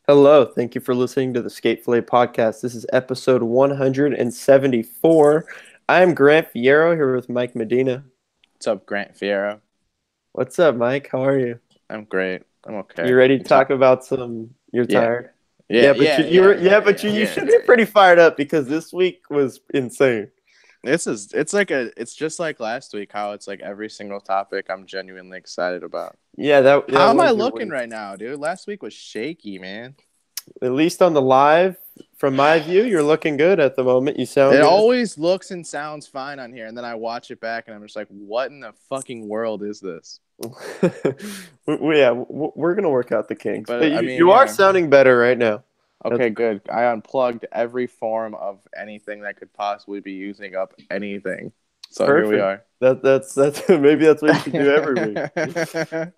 Hello, thank you for listening to the Fillet podcast. This is episode 174. I'm Grant Fierro here with Mike Medina. What's up, Grant Fiero? What's up, Mike? How are you? I'm great. I'm You okay. ready to talk about some? You're Yeah, tired. yeah, Yeah, but yeah, yeah, yeah, but yeah, you yeah, should be yeah, pretty yeah. fired up because this week was insane. It's just like last week. How it's like every single topic I'm genuinely excited about. Yeah, that How am I was your looking week. right now, dude? Last week was shaky, man. At least on the live, from my view, you're looking good at the moment. You sound It good. always looks and sounds fine on here, and then I watch it back, and I'm just like, what in the fucking world is this? We're gonna work out the kinks, but But I mean, you are yeah. sounding better right now. That's Okay, good. I unplugged every form of anything that could possibly be using up anything. So here we perfect. are. That's maybe that's what you should do every week.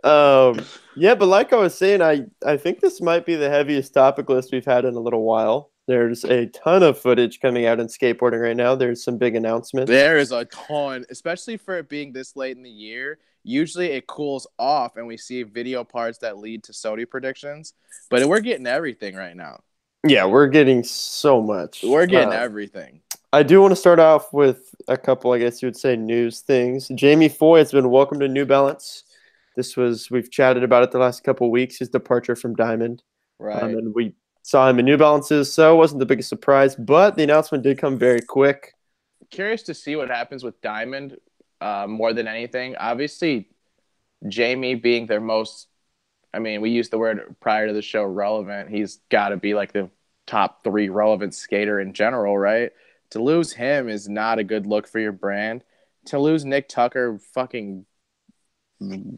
Yeah, but like I was saying, I think this might be the heaviest topic list we've had in a little while. There's a ton of footage coming out in skateboarding right now. There's some big announcements. There is a ton, especially for it being this late in the year. Usually it cools off and we see video parts that lead to SOTY predictions, but we're getting everything right now. Yeah, we're getting so much. We're getting everything. I do want to start off with a couple, I guess you would say, news things. Jamie Foy has been welcomed to New Balance. We've chatted about it the last couple of weeks, his departure from Diamond. Right. And we saw him in New Balances, so it wasn't the biggest surprise, but the announcement did come very quick. Curious to see what happens with Diamond more than anything. Obviously, Jamie being their most, I mean, we used the word prior to the show relevant. He's got to be like the top three relevant skater in general, right? To lose him is not a good look for your brand. To lose Nick Tucker fucking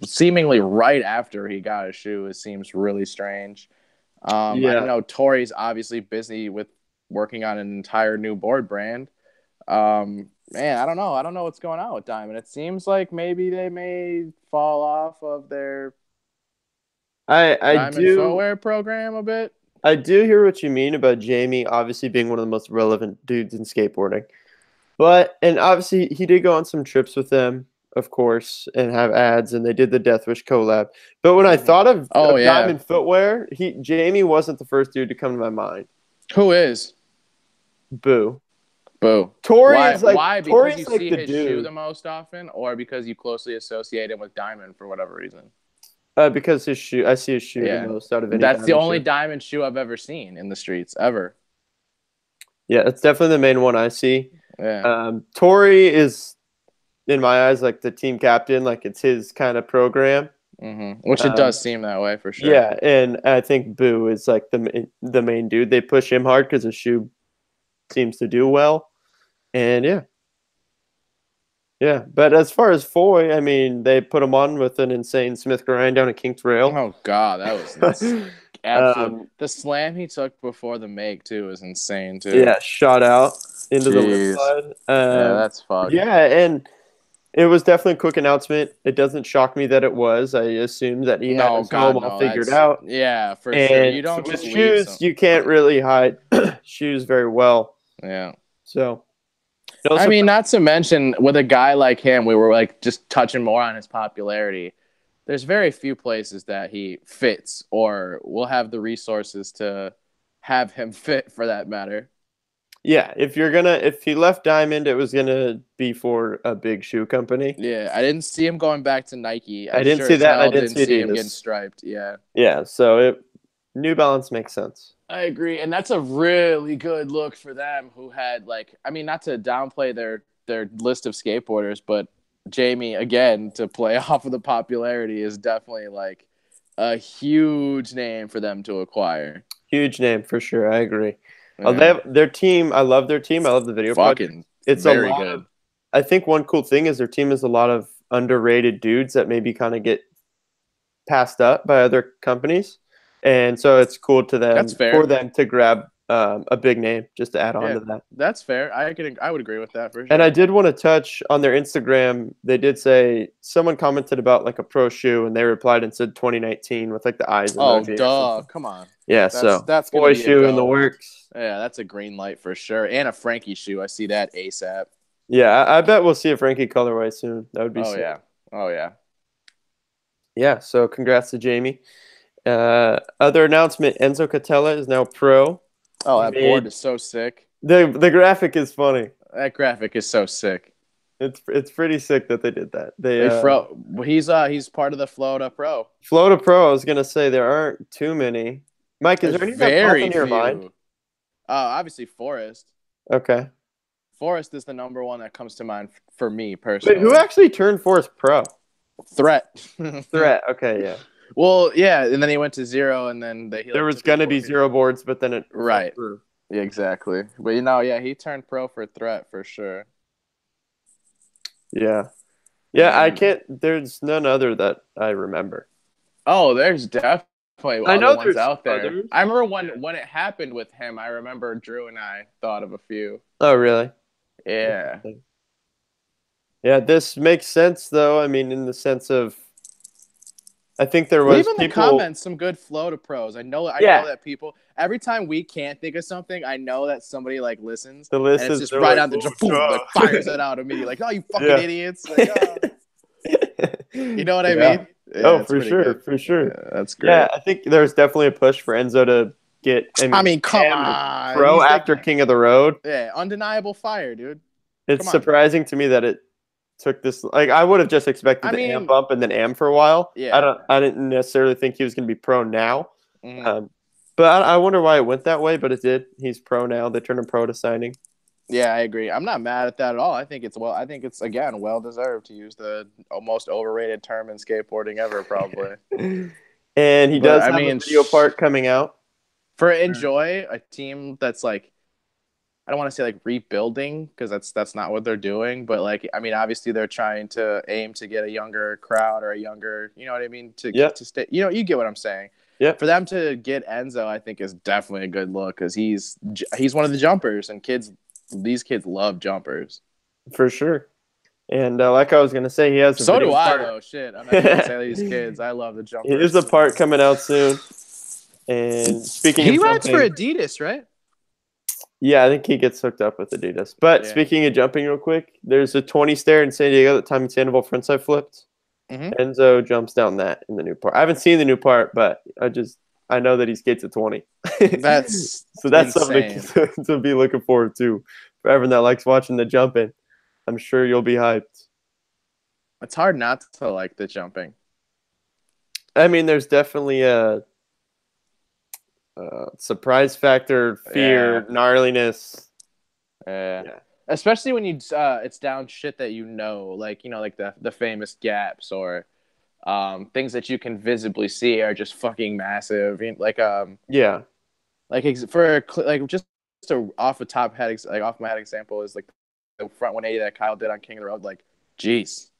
seemingly right after he got a shoe, it seems really strange. I Yeah, know Tori's obviously busy with working on an entire new board brand. Man, I don't know. I don't know what's going on with Diamond. It seems like maybe they may fall off of their I Diamond do footwear program a bit. I do hear what you mean about Jamie obviously being one of the most relevant dudes in skateboarding. And obviously he did go on some trips with them, of course, and have ads, and they did the Death Wish collab. But when I Mm-hmm. thought of, Oh of yeah, Diamond Footwear, Jamie wasn't the first dude to come to my mind. who is? Boo. Boo. Tori Why? is like Why? Because you Tori's like see the his shoe dude. the most often, or because you closely associate him with Diamond for whatever reason? Because I see his shoe the Yeah, most out of any that's the Diamond only shoe. Diamond shoe I've ever seen in the streets ever. Yeah, that's definitely the main one I see. Yeah. Tori is, in my eyes, like the team captain, like it's his kind of program. Which it Um, does seem that way for sure. yeah, and I think Boo is like the main dude. They push him hard because his shoe seems to do well, and yeah. But as far as Foy, I mean, they put him on with an insane Smith grind down at King Trail. Oh God, that was absolute. um, The slam he took before the make too is insane too. yeah, shot out into the lip Jeez. slide. Yeah, that's fucked. Yeah, and it was definitely a quick announcement. It doesn't shock me that it was. I assumed that he had No, his home God, all no. figured That's out. yeah, for sure. And You don't with just leave some. shoes, you can't really hide shoes very well. Yeah. So no I mean, surprise. not to mention with a guy like him, we were like just touching more on his popularity. There's very few places that he fits or will have the resources to have him fit for that matter. Yeah, if he left Diamond, it was gonna be for a big shoe company. Yeah, I didn't see him going back to Nike. I I didn't sure see as that, and I hell didn't didn't see see him getting Adidas. striped. Yeah. Yeah, so New Balance makes sense. I agree, and that's a really good look for them. Who had like, I mean, not to downplay their list of skateboarders, but Jamie again to play off of the popularity is definitely like a huge name for them to acquire. Huge name for sure. I agree. They Yeah, have their team. I love their team. I love the video project. fucking It's a very lot of. good. I think one cool thing is their team is a lot of underrated dudes that maybe kind of get passed up by other companies, and so it's cool to That's them for fair. them to grab a big name just to add on Yeah, to that. that's fair. I would agree with that for And I sure. did want to touch on their Instagram. They did say someone commented about like a pro shoe, and they replied and said 2019 with like the eyes Oh, emoji or duh! something. Come on, Yeah, that's so that's gonna boy be a shoe in the go. works. Yeah, that's a green light for sure. And a Frankie shoe. I see that ASAP. Yeah, I bet we'll see a Frankie colorway soon. That would be Oh sick. yeah. Oh yeah. Yeah, so congrats to Jamie. Other announcement: Enzo Catella is now pro. Oh, He that board made is so sick. the graphic is funny. That graphic is so sick. It's pretty sick that they did that. They He's part of the Flow to Pro. Flow to pro. I was gonna say there aren't too many. Mike, is There's there any that pop very into your mind? few. Obviously Forrest. Okay. Forrest is the number one that comes to mind for me Wait, who personally. actually turned Force pro? Threat. Threat. Okay, yeah. Well, yeah, and then he went to zero, and then he There like was took his gonna be board. zero boards, but then it fell Right. through. Yeah, exactly. But yeah, he turned pro for Threat for sure. Yeah. Yeah, I And can't. There's none other that I remember. there's definitely I other know ones there's out there. others. I remember when it happened with him. I remember Drew and I thought of a few. Oh, really? Yeah. Interesting. Yeah, this makes sense though. I mean, in the sense of, I think there Leave was in the people. comments some good Flow to Pros. I know Yeah, that people every time we can't think of something, I know that somebody like listens the and list it's is just they're right like, on the oh, boom, like fires duh. it out immediately. Like, oh, you fucking Yeah. idiots. Like, oh. You know what I Yeah. mean? Yeah, Oh, it's for pretty sure, good. for sure. Yeah, that's Yeah, great. I think there's definitely a push for Enzo to get. I I mean, mean, come damn, on. pro He's the after King of the Road. undeniable fire, dude. It's Come on. surprising to me that it took this. Like, I would have just expected I the AM mean, bump and then AM for a while. yeah. I didn't necessarily think he was going to be pro now. Mhm. Um, but I wonder why it went that way. But it did. He's pro now. They turned him pro to signing. Yeah, I agree. I'm not mad at that at all. I think it's again well deserved to use the most overrated term in skateboarding ever, probably. And he But does I have a mean, video part coming out. for Enjoy, a team that's like I don't want to say like rebuilding because that's not what they're doing, but like I mean, obviously they're trying to aim to get a younger crowd or a younger, you know what I mean, Yep. to stay. You get what I'm saying. Yep. For them to get Enzo, I think is definitely a good look because he's one of the jumpers, and these kids love jumpers. For sure. And like I was gonna say, he has a So do video I part. though. Shit, I'm not even gonna say these kids. I love the Here's jumpers. a part coming out soon. And speaking He of rides for jumping, Adidas, right? yeah, I think he gets hooked up with Adidas. But Yeah. speaking of jumping, real quick, there's a 20 stair in San Diego that Tommy Sandoval frontside flipped. Mm-hmm. Enzo jumps down that in the new part. I haven't seen the new part, but I know that he skates at 20. That's So that's insane. something to be looking forward to for everyone that likes watching the jumping. I'm sure you'll be hyped. It's hard not to like the jumping. I mean, there's definitely a surprise factor, fear, Yeah. gnarliness. Yeah. Yeah. Especially when it's down shit that like like the famous gaps or things that you can visibly see are just fucking massive. Yeah. Like just a off the top head like off my head example is like the front 180 that Kyle did on King of the Road. Like, jeez,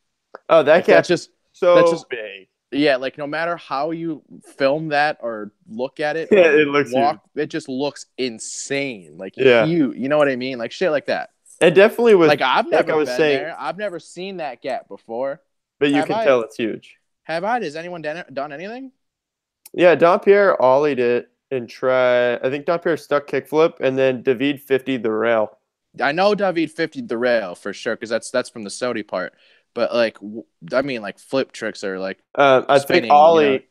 Oh, that like gap's that's so just big. yeah. Like no matter how you film that or look at it Yeah, or it looks huge. it just looks insane. Like Yeah. huge. You know what I mean? Like shit like that. It definitely was, Like I've like I never was been saying, there. I've never seen that gap before. but you Have can I? tell it's huge. Have I? Has anyone done anything? Yeah, Dompierre ollied it and I think Dompierre stuck kickflip, and then David 50 the rail. I know David 50 the rail for sure because that's from the Sodi part. But like, I mean, like flip tricks are like I think spinning. ollie,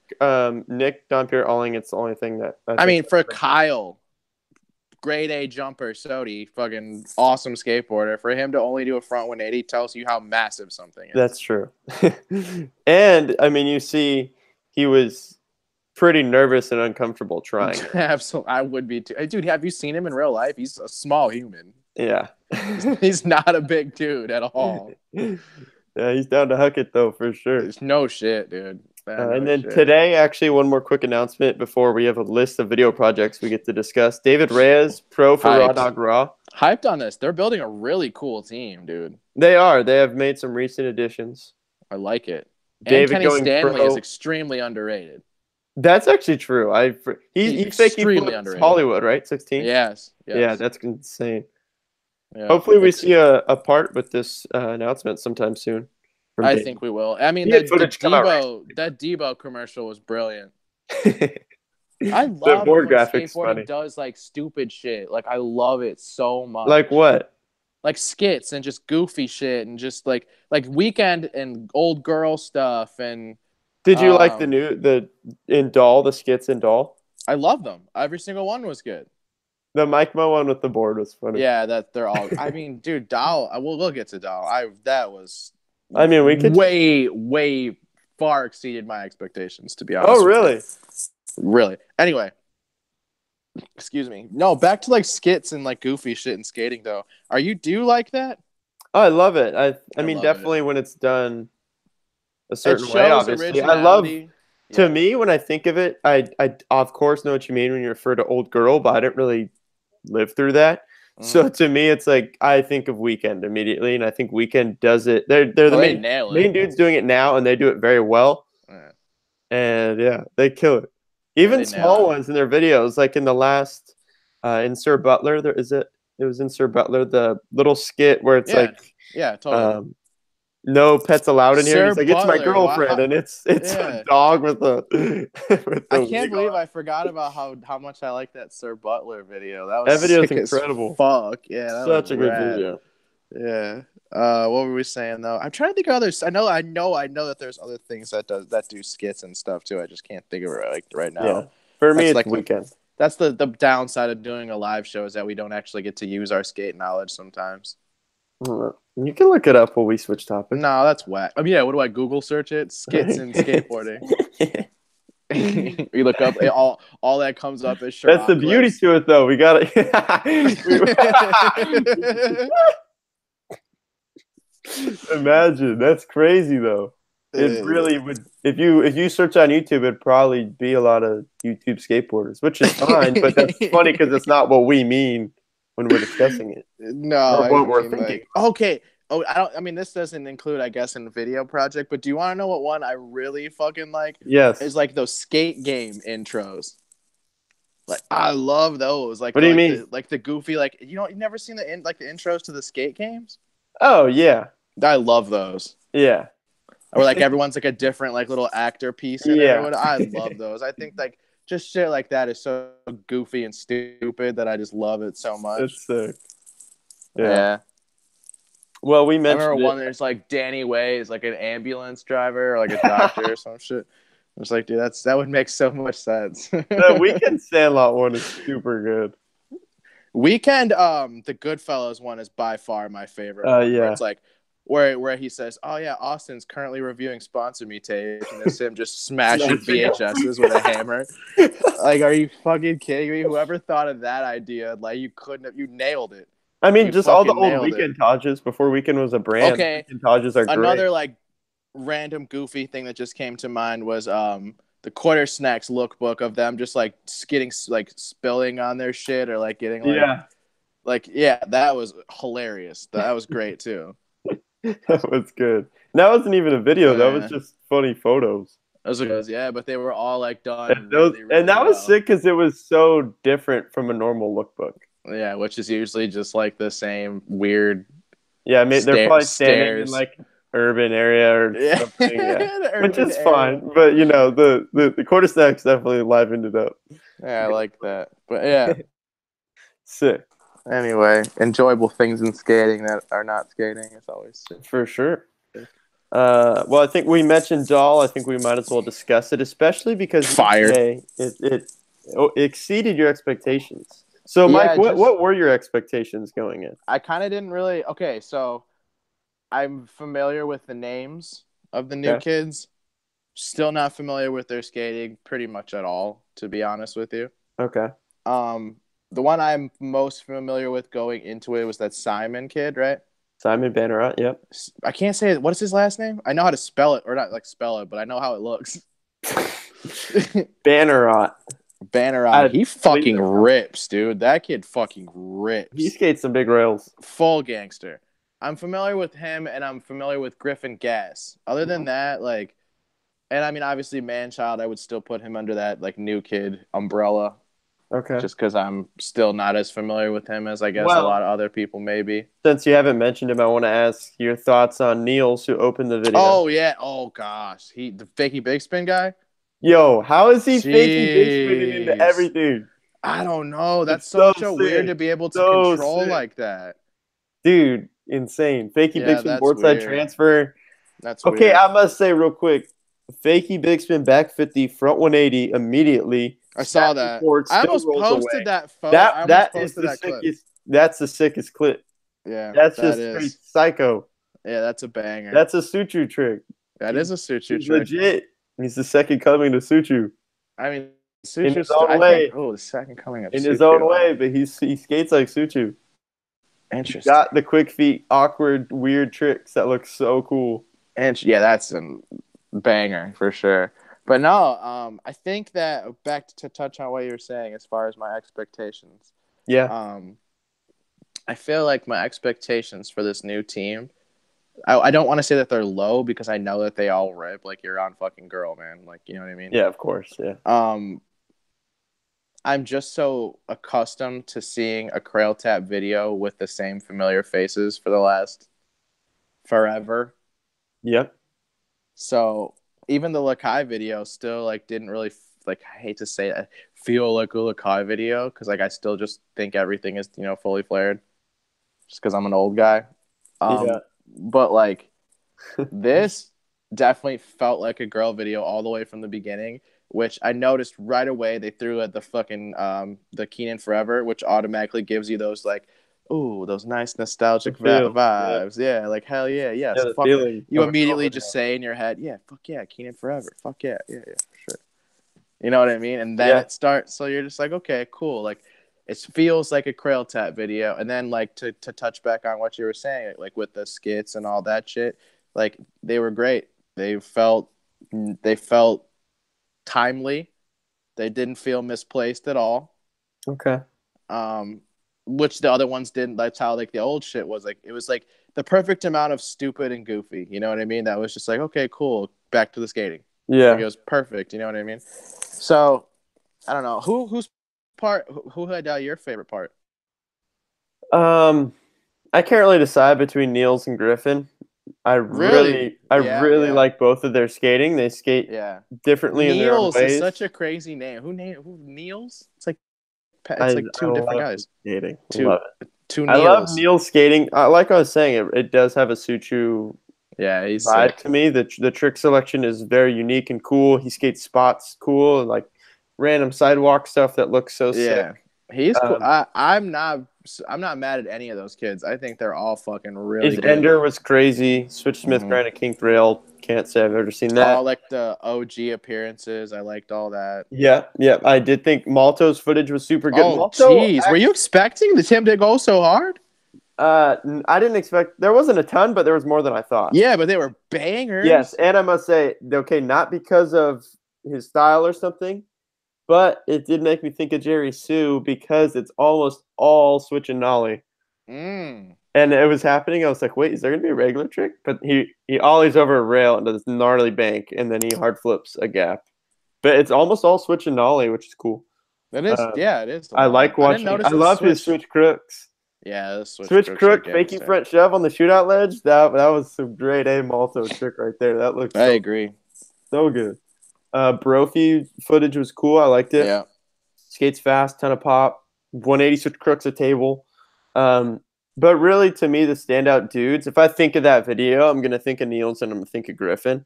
Nick Dompierre olling, it's the only thing that I mean, for Kyle, grade A jumper, Sodi, fucking awesome skateboarder. For him to only do a front 180 tells you how massive something is. That's true. And I mean, you see, he was pretty nervous and uncomfortable trying it. Absolutely, I would be too. Hey, dude, have you seen him in real life? He's a small human. Yeah. He's not a big dude at all. Yeah, he's down to huck it though, for sure. There's no shit, dude. Man, And no then shit. today, actually, one more quick announcement before we have a list of video projects we get to discuss. David Reyes, pro for Raw Hyped. Dog Raw. Hyped on this. They're building a really cool team, dude. They are. They have made some recent additions. I like it. David and Kenny going Stanley pro. is extremely underrated. That's actually true. He's He fake he extremely flips underrated. Hollywood, right? 16? Yes. Yeah, that's insane. Yeah. Hopefully we see a part with this announcement sometime soon. I think we will. I mean, He had footage come out that Debo commercial was brilliant. recently. I love board when graphics skateboarding funny. does like stupid shit. Like I love it so much. Like what? Like skits and just goofy shit and just like weekend and old girl stuff and Did you like Um, the in Doll, the skits in Doll? I love them. Every single one was good. The Mike Mo one with the board was funny. Yeah, that they're all. I mean, dude, Doll. We'll get to Doll. That was I mean, we could. way far exceeded my expectations. To be Oh, honest with really? you, really. Anyway, excuse me. No, back to like skits and like goofy shit and skating though. Do you like that? Oh, I love it. I mean, love it. definitely when it's done a It certain way, shows obviously. I love, originality. to Yeah. me, when I think of it, I of course know what you mean when you refer to Old Girl, but I didn't really live through that. So Mm. to me, it's like I think of Weekend immediately, and I think Weekend does it. They're the Oh, they main nail it. main dudes doing it now, and they do it very well. Yeah. And yeah, they kill it. Yeah, Even they nail small it. ones in their videos, like in the last in Sir Butler, there is it. It was in Sir Butler, the little skit where it's Yeah. like, Yeah. Totally. no pets allowed in here. And Sir he's like, it's my Butler. girlfriend, Wow. and it's a Yeah. dog with a with I a can't wig believe on. I forgot about how much I like that Sir Butler video. That was That video is sick as incredible. fuck. Yeah, that was Such a good rad. video. Yeah. What were we saying though? I'm trying to think of others. I know that there's other things that do skits and stuff too. I just can't think of it right Yeah, now. for me, That's it's like Weekend. that's the downside of doing a live show is that we don't actually get to use our skate knowledge sometimes. You can look it up while we switch topics. No, that's whack. I mean, yeah. What do I Google search it? Skits and skateboarding. You look up all that comes up is That's the beauty to it, though. We gotta imagine. That's crazy, though. It really would. If you search on YouTube, it'd probably be a lot of YouTube skateboarders, which is fine. But that's funny because it's not what we mean when we're discussing it, No, or I what we're mean thinking. like okay. Oh, I don't. I mean, this doesn't include, I guess, in video project. But do you want to know what one I really fucking like? Yes. Is like those skate game intros. Like I love those. Like What do you mean? the goofy you've never seen the intros to the skate games? Oh yeah, I love those. yeah, Or like everyone's like a different like little actor piece in it. yeah. Or whatever. I love those. I think like just shit like that is so goofy and stupid that I just love it so much. It's sick. Yeah. Well, we I mentioned remember it. one there's like Danny Way is like an ambulance driver or like a doctor or some shit. I was like, dude, that would make so much sense. The Weekend Sandlot one is super good. Weekend, the Goodfellas one is by far my favorite. One, Yeah. where it's like where he says, "Oh yeah, Austin's currently reviewing Sponsor Me tapes," and it's him just smashing VHSs with a hammer. Like, are you fucking kidding me? Whoever thought of that idea, like, you nailed it. I mean, You just all the fucking old nailed Weekend Tages before Weekend was a brand. Okay. Weekend Tages are Another great. like random goofy thing that just came to mind was the Quarter Snacks lookbook of them just like getting like spilling on their shit or like getting yeah, that was hilarious. That was great too. That was good. And that wasn't even a video. That was just funny photos. Those are good, yeah, but they were all like done And, really, really and that was well. sick because it was so different from a normal lookbook. Yeah, which is usually just like the same weird. Yeah, I mean, they're probably standing stairs. in like urban area or Yeah. something. Yeah. Which is area. fine. But you know, the Quarter Snacks definitely livened it up. Yeah, I like that. But yeah. Sick. Anyway, enjoyable things in skating that are not skating. It's always sick. For sure. Well, I think we mentioned Doll. I think we might as well discuss it, especially because it exceeded your expectations. So, Yeah, Mike, what were your expectations going in? I kind of didn't really. Okay, so I'm familiar with the names of the new kids. Still not familiar with their skating pretty much at all, to be honest with you. Okay. The one I'm most familiar with going into it was that Simon kid, right? Simon Bannerot, yep. I can't say it. What is his last name? I know how to spell it, or not like spell it, but I know how it looks. Bannerot. Bannerot. He fucking rips, dude. That kid fucking rips. He skates some big rails. Full gangster. I'm familiar with him, and I'm familiar with Griffin Gass. Other than that, like, and I mean, obviously, Manchild, I would still put him under that like new kid umbrella. Okay. Just because I'm still not as familiar with him as I guess a lot of other people maybe. Since you haven't mentioned him, I want to ask your thoughts on Niels, who opened the video. Oh yeah. Oh gosh, the fakey big spin guy. Yo, how is he faking big spinning into everything? I don't know. That's so weird to be able to control like that. Dude, insane. Faking big spin boardside transfer. That's okay. Weird. I must say real quick, Fakey big spin back 50, front 180 immediately. I saw Snaps that. forward, I still almost rolls posted away. that photo. That I almost that is posted the that clip. sickest. That's the sickest clip. Yeah, That's that just straight is. psycho. Yeah, that's a banger. That's a Suchu trick. That is a Suchu He's trick. legit. He's the second coming to Suchu I mean, in his Suchu's. own I think. way. Oh, the second coming of In his own Suchu. way, but he skates like Suchu. He's Interesting. got the quick feet, awkward, weird tricks that look so cool. And yeah, that's a banger for sure. But no, I think that back to touch on what you were saying as far as my expectations. Yeah. I feel like my expectations for this new team. I don't want to say that they're low because I know that they all rip. Like you're on fucking girl, man. Like you know what I mean? Yeah, of course. Yeah. I'm just so accustomed to seeing a Krail Tap video with the same familiar faces for the last forever. Yep. So even the Lakai video still like didn't really like I hate to say it, feel like a Lakai video because like I still just think everything is fully flared just because I'm an old guy. Yeah. But like this definitely felt like a girl video all the way from the beginning, which I noticed right away. They threw at the fucking the Keenan Forever, which automatically gives you those like, ooh, those nice nostalgic vibes. Yeah, like hell yeah, yes. Yeah, the Fuck. feeling You of a girl immediately video. just say in your head, yeah, fuck yeah, Keenan Forever. Fuck yeah, yeah, for sure. You know what I mean? And then Yeah. it starts, so you're just like, okay, cool. Like it feels like a Krail Tap video. And then like to touch back on what you were saying, like with the skits and all that shit, like they were great. They felt timely. They didn't feel misplaced at all. Okay. Which the other ones didn't. That's how like the old shit was like. It was like the perfect amount of stupid and goofy. You know what I mean? That was just like, okay, cool. Back to the skating. Yeah. Like it was perfect. You know what I mean? So I don't know whose part. Who had your favorite part? I can't really decide between Niels and Griffin. I really like both of their skating. They skate differently in their own Niels ways. is such a crazy name. Who Niels? It's like I two different love guys. Skating. Two I love Niels. Niels skating. Like I was saying, it does have a Suchu he's vibe sick. to me. The trick selection is very unique and cool. He skates spots cool and like random sidewalk stuff that looks so sick. He's cool. I'm not mad at any of those kids. I think they're all fucking really His good. ender was crazy. Switch Smith granted kinked rail. Can't say I've ever seen that. All like the OG appearances. I liked all that. Yeah. I did think Malto's footage was super good. Oh, jeez. Were you expecting the Tim to go so hard? I didn't expect. There wasn't a ton, but there was more than I thought. Yeah, but they were bangers. Yes, and I must say, okay, not because of his style or something, but it did make me think of Jerry Sue because it's almost all switch and nollie. And it was happening. I was like, wait, is there gonna be a regular trick? But he ollies over a rail into this gnarly bank, and then he hard flips a gap. But it's almost all switch and nollie, which is cool. It is. It is. I like watching. I love his switch crooks. Yeah, switch crook, fakey front shove on the shootout ledge. That was some great A Malto trick right there. That looks. I agree. So good. Brophy footage was cool. I liked it. Yeah. Skates fast, ton of pop. 180 switch crooks a table. But really, to me, the standout dudes, if I think of that video, I'm going to think of Niels and I'm going to think of Griffin.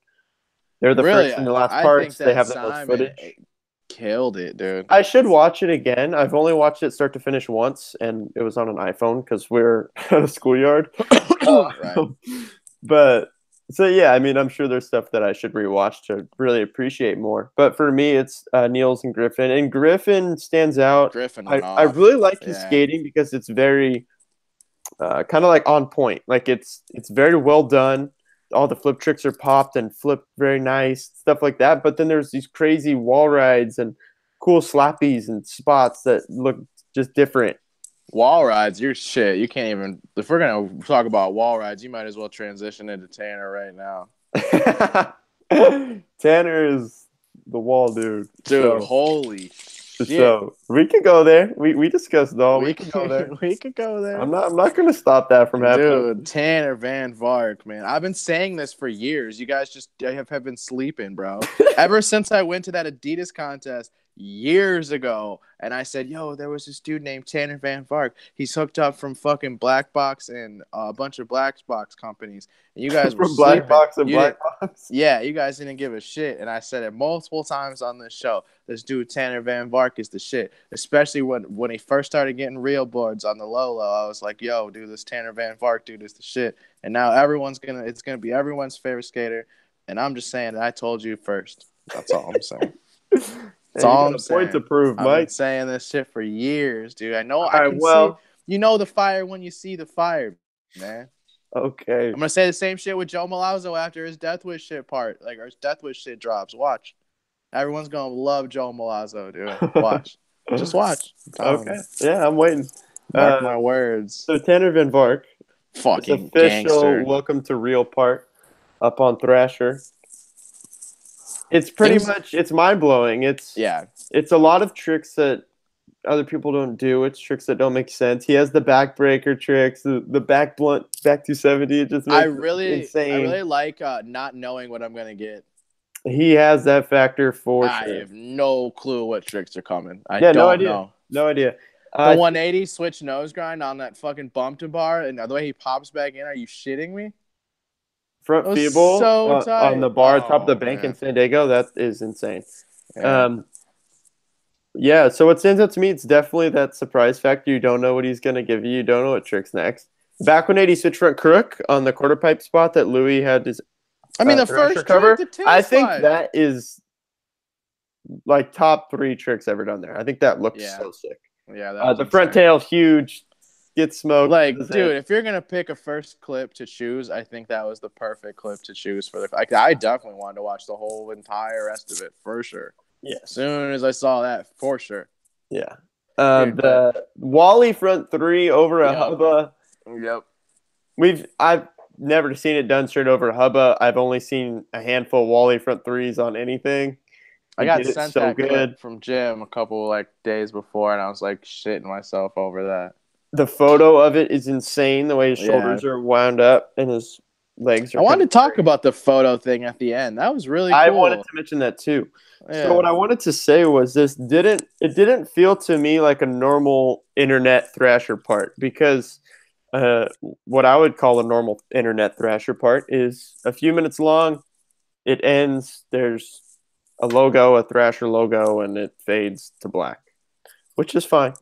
They're the first and the last parts. They have the most footage. Killed it, dude. I should watch it again. I've only watched it start to finish once, and it was on an iPhone because we're at a schoolyard. Right. But, so yeah, I mean, I'm sure there's stuff that I should rewatch to really appreciate more. But for me, it's Niels and Griffin. And Griffin stands out. I really like his skating because it's very kind of like on point. Like it's very well done. All the flip tricks are popped and flipped very nice, stuff like that. But then there's these crazy wall rides and cool slappies and spots that look just different. Wall rides, you're shit. You can't even. If we're gonna talk about wall rides, you might as well transition into Tanner right now. Tanner is the wall dude. Dude, holy shit. So we could go there. We discussed it all. We could go there. We could go there. I'm not gonna stop that from happening. Dude, Tanner Van Vark, man. I've been saying this for years. You guys just have been sleeping, bro. Ever since I went to that Adidas contest, years ago, and I said, "Yo, there was this dude named Tanner Van Vark. He's hooked up from fucking Black Box and a bunch of Black Box companies, and you guys were From Black sleeping. Box and You Black didn't." Box. Yeah, you guys didn't give a shit, and I said it multiple times on this show. This dude Tanner Van Vark is the shit, especially when he first started getting real boards on the low. I was like, "Yo, dude, this Tanner Van Vark dude is the shit." And now it's gonna be everyone's favorite skater, and I'm just saying that I told you first. That's all I'm saying. That's Hey, you all got I'm a point to saying. prove, I've been Mike. saying this shit for years, dude. I know All I right, can see. well, You know the fire when you see the fire, man. okay. I'm gonna say the same shit with Joe Malazzo after his Death Wish shit part, like his Death Wish shit drops. Watch, everyone's gonna love Joe Malazzo, dude. Watch, just watch. I'm telling Okay. you. Yeah, I'm waiting. Mark my words. So Tanner Van Vark, it's Fucking official. gangster. Welcome to Real Part up on Thrasher. It's pretty Things. much it's mind blowing. Yeah, It's a lot of tricks that other people don't do. It's tricks that don't make sense. He has the backbreaker tricks, the back blunt, back 270. It just I makes it I insane. really like not knowing what I'm gonna get. He has that factor for I sure. have no clue what tricks are coming. I Yeah, no don't idea. know. No idea. The 180 switch nose grind on that fucking bump to bar, and the way he pops back in, are you shitting me? Front That was feeble so on tight. the bar top of the Oh bank in man. San Diego. That is insane. Yeah. Um, yeah, so what stands out to me, it's definitely that surprise factor. You don't know what he's going to give you. You don't know what trick's next. Back 180 switch front crook on the quarter pipe spot that Louis had his I mean, the Thrasher first trick, cover. the tail I think slide. that is like top 3 tricks ever done there. I think that looks Yeah. so sick. Yeah, that was The front insane. tail, huge. Gets smoked. Like, dude, if you're gonna pick a first clip to choose, I think that was the perfect clip to choose for the. Like, I definitely wanted to watch the whole entire rest of it for sure. Yeah. As soon as I saw that, for sure. Yeah. Dude, The Wally front 3 over a Yep. hubba. Yep. I've never seen it done straight over a hubba. I've only seen a handful of Wally front 3s on anything. I He got did it sent so that good. clip from Jim a couple like days before, and I was like shitting myself over that. The photo of it is insane. The way his Yeah. shoulders are wound up and his legs are. I wanted to talk straight. about the photo thing at the end. That was really I cool. wanted to mention that too. Yeah. So what I wanted to say was it didn't feel to me like a normal internet Thrasher part because what I would call a normal internet Thrasher part is a few minutes long. It ends. There's a logo, a Thrasher logo, and it fades to black, which is fine.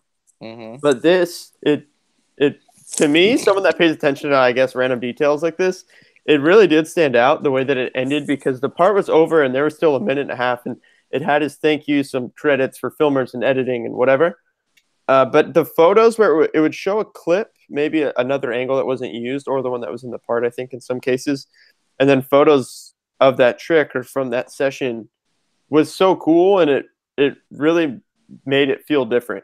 Mm-hmm. But it to me, someone that pays attention to, I guess, random details like this, it really did stand out the way that it ended because the part was over and there was still a minute and a half, and it had his thank you, some credits for filmers and editing and whatever. But the photos where it would show a clip, maybe another angle that wasn't used, or the one that was in the part, I think, in some cases, and then photos of that trick or from that session was so cool, and it really made it feel different.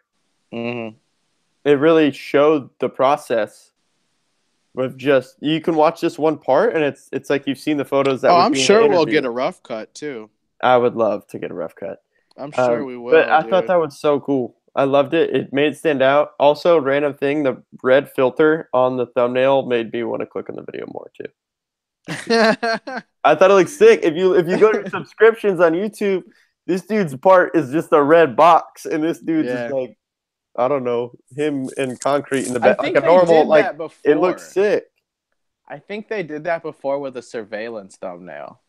Mm-hmm. It really showed the process with just you can watch just one part, and it's like you've seen the photos that. I'm sure we'll get a rough cut too. I would love to get a rough cut. I'm sure we will. But I thought that was so cool. I loved it. It made it stand out. Also, random thing, the red filter on the thumbnail made me want to click on the video more too. I thought it looked sick. If you go to your subscriptions on YouTube, this dude's part is just a red box, and this dude's just like, I don't know, him in concrete in the back, like a normal, like it looks sick. I think they did that before with a surveillance thumbnail.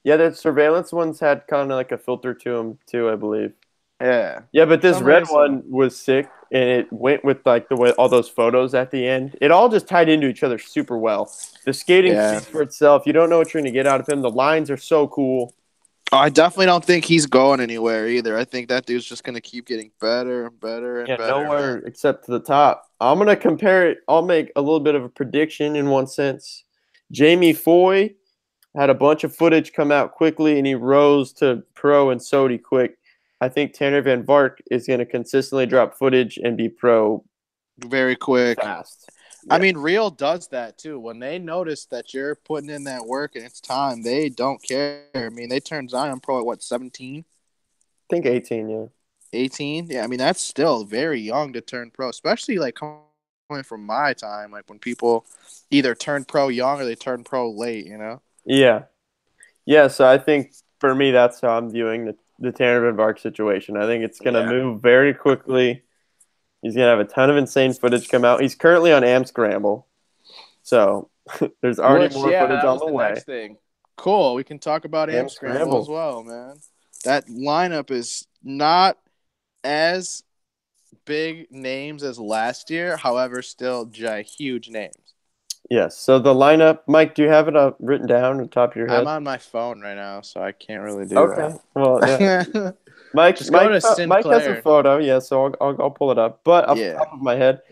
Yeah, the surveillance ones had kind of like a filter to them too, I believe. Yeah. Yeah, but this red one was sick, and it went with like the way all those photos at the end. It all just tied into each other super well. The skating speaks for itself. You don't know what you're going to get out of him. The lines are so cool. I definitely don't think he's going anywhere either. I think that dude's just going to keep getting better and better and better. Nowhere except to the top. I'm going to compare it. I'll make a little bit of a prediction in one sense. Jamie Foy had a bunch of footage come out quickly, and he rose to pro and SOTY quick. I think Tanner Van Vark is going to consistently drop footage and be pro very quick. Fast. Yeah. I mean, Real does that too. When they notice that you're putting in that work and it's time, they don't care. I mean, they turned Zion pro at what, 17? I think 18, yeah. 18? Yeah, I mean, that's still very young to turn pro, especially like coming from my time, like when people either turn pro young or they turn pro late, you know? Yeah. Yeah, so I think for me, that's how I'm viewing the Tanner Van Vark situation. I think it's gonna Yeah. move very quickly. He's gonna have a ton of insane footage come out. He's currently on Am Scramble, so there's already Which, more yeah, footage that on was the the way. next thing. Cool. We can talk about Am Am Scramble as Scramble. well, man. That lineup is not as big names as last year, however, still huge names. Yes. So the lineup, Mike, do you have it written down on the top of your I'm head? on my phone right now, so I can't really do Okay. Well, yeah. that. Mike, Just go Mike, to Mike has a Sinclair. photo. Yeah, so I'll pull it up. But off the Yeah, top of my head,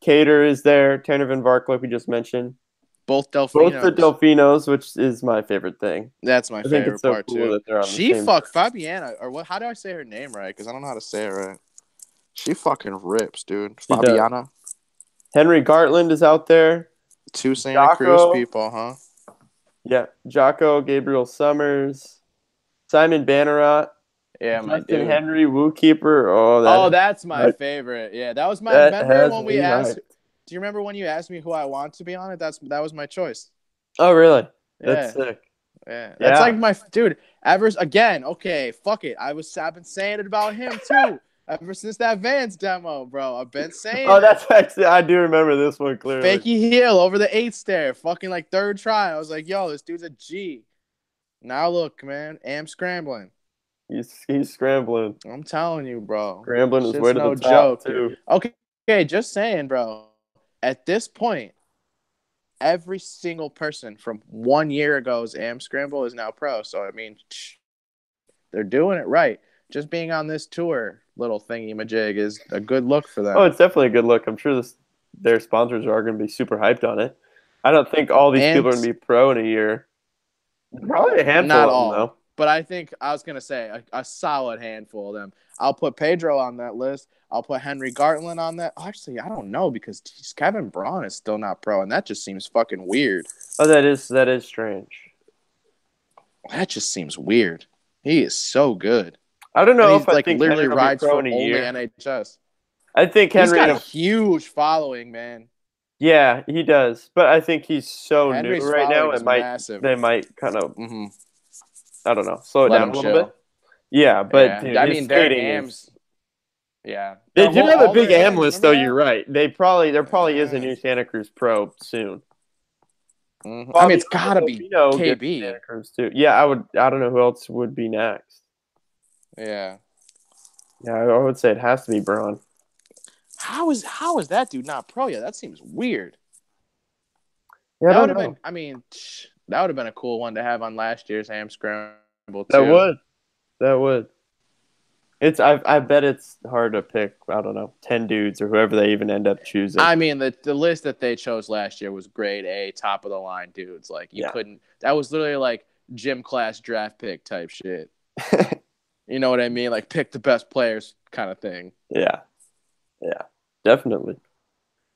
Cater is there. Tanner Van Vark, like we just mentioned. both Both the Delfinos. Delfinos, which is my favorite thing. That's my I think it's favorite so part cool too. that they're on the She same. fucked Fabiana, or what? How do I say her name right? Because I don't know how to say it right. She fucking rips, dude. He does. Fabiana. Henry Gartland is out there. Two Santa Cruz Jocko. people, huh? Yeah. Jocko, Gabriel Summers, Simon Bannerot, Yeah, my Justin dude. Henry, Wookeeper. Oh, Oh, that's my that, favorite. Yeah, that was my. that Remember has when we me asked? hyped. Do you remember when you asked me who I want to be on it? That was my choice. Oh, really? That's Yeah, sick. yeah. That's Yeah. like my dude. Evers again. Okay, fuck it. I've been saying it about him too. Ever since that Vans demo, bro. I've been saying Oh, it. that's actually, I do remember this one clearly. Fakey heel over the 8th stair. Fucking like third try. I was like, yo, this dude's a G. Now look, man. Am scrambling. He's scrambling. I'm telling you, bro. Scrambling his way Shit's to the no top, joke here. too. Okay, just saying, bro. At this point, every single person from 1 year ago's Am Scramble is now pro. So, I mean, they're doing it right. Just being on this tour, little thingy majig, is a good look for Oh, them. it's definitely a good look. I'm sure their sponsors are going to be super hyped on it. I don't think all these And people are going to be pro in a year. Probably a handful not of them, all, though. but I think I was going to say a solid handful of them. I'll put Pedro on that list. I'll put Henry Gartland on that. Actually, I don't know because Kevin Braun is still not pro, and that just seems fucking weird. Oh, that is strange. That just seems weird. He is so good. I don't And know he's if I like think literally Henry will be rides pro for in a only year. NHS. I think He's Henry. got a huge following, man. Yeah, he does. But I think he's so new Henry's right now. following is massive. They might kind of, Mm-hmm. I don't know, slow it Let down him a little chill. bit. Yeah, but Yeah, dude, I his mean their skating AMs. is. Yeah, They do have a all big their AM AMs. list, though. Remember You're that? right. There probably is a new Santa Cruz pro soon. Mm-hmm. I mean, it's Fabiano gotta be Delfino gets Santa KB. Cruz too. Yeah, I would. I don't know who else would be next. Yeah. Yeah, I would say it has to be Braun. How is that dude not pro yet? That seems weird. Yeah, I That don't would have know. been. I mean, that would have been a cool one to have on last year's Ham Scramble That too. would. That would. It's. I bet it's hard to pick. I don't know, 10 dudes or whoever they even end up choosing. I mean, the list that they chose last year was grade A, top of the line dudes. Like you couldn't. That was literally like gym class draft pick type shit. You know what I mean? Like pick the best players kind of thing. Yeah. Yeah. Definitely.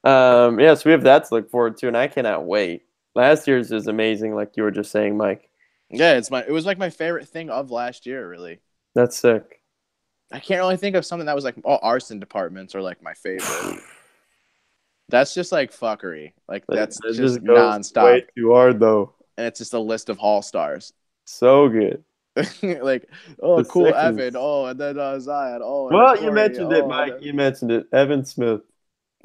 Yeah. So we have that to look forward to, and I cannot wait. Last year's is amazing, like you were just saying, Mike. Yeah, it was like my favorite thing of last year. Really, That's sick. I can't really think of something that was like arson departments are like my favorite. That's just like fuckery. Like that's It just goes nonstop, way too hard though. and it's just a list of all stars. So good. Like, oh, The cool seconds. Evan. Oh, and then Zion. Oh, and then Well, you Corey. mentioned it, Oh, Mike. then... You mentioned it. Evan Smith.